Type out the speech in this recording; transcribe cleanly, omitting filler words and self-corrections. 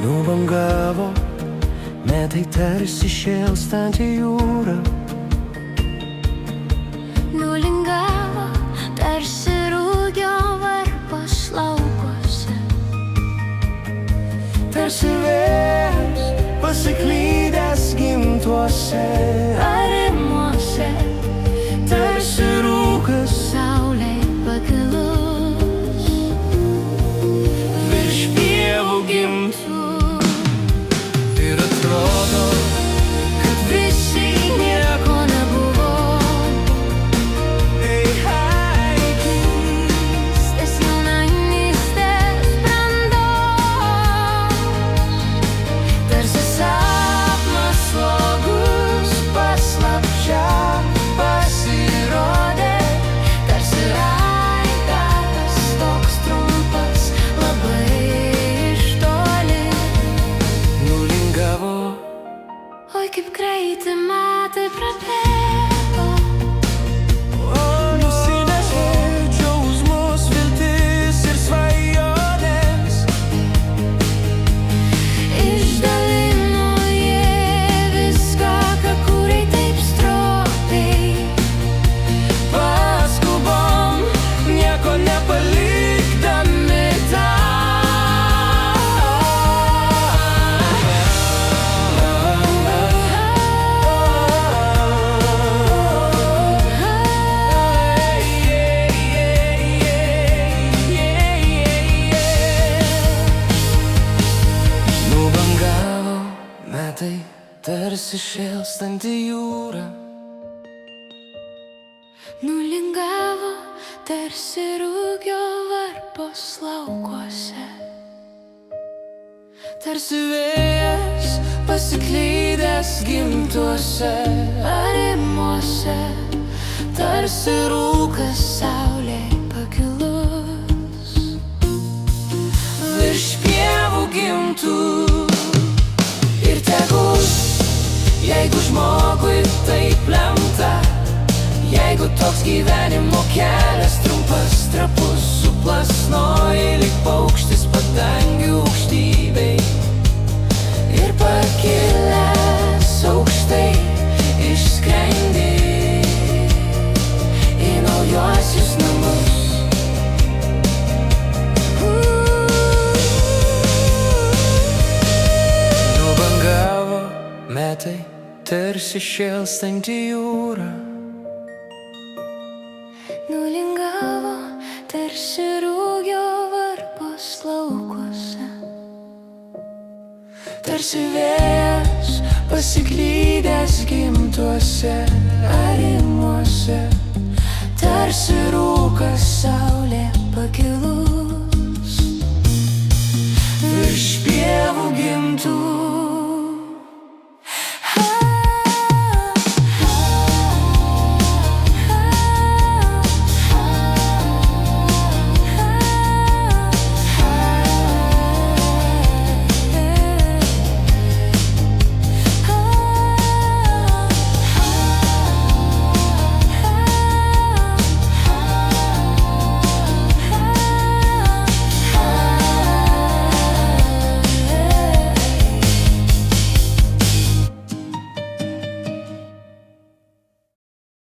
Nubangavo metai tarsi šėlstanti jūra. Nulingavo tarsi rūgio varpas laukuose. Tarsi vėjas pasiklydęs gimtuose Arimuose tarsi rūkas saulei pakilus virš pievų gimtų. Ir atrodo, kad visi nieko nebuvo. Keistas jaunystės brandos, tarsi sapnas slogus paslapčia pasirodė, tarsi aidas toks trumpas labai iš toli. nulingavo Oi, kaip greitai metai prabėgo. nusinešė džiaugsmus, viltis ir svajonės. Išdalino jie viską, ką kūrei taip stropiai. Paskubom, nieko nepalikdami Nubangavo metai tarsi šėlstanti jūra. Nulingavo tarsi rūgio varpos laukuose. Tarsi vėjas pasiklydęs gimtuose Arimuose tarsi rūkas saulei pakilus virš pievų gimtų. Ir tegul, jeigu žmogui taip lemta, jeigu toks gyvenimo kelias trumpas, trapus, suplasnoji lyg paukštis padangių aukštybėj. Ir pakilęs aukštai išskrendi į naujuosius namus. Nubangavo metai tarsi šėlstanti jūra. Nulingavo tarsi rūgio varpos laukuose. Tarsi vėjas pasiklydęs gimtuose Arimuose tarsi rūkas saulė pakilus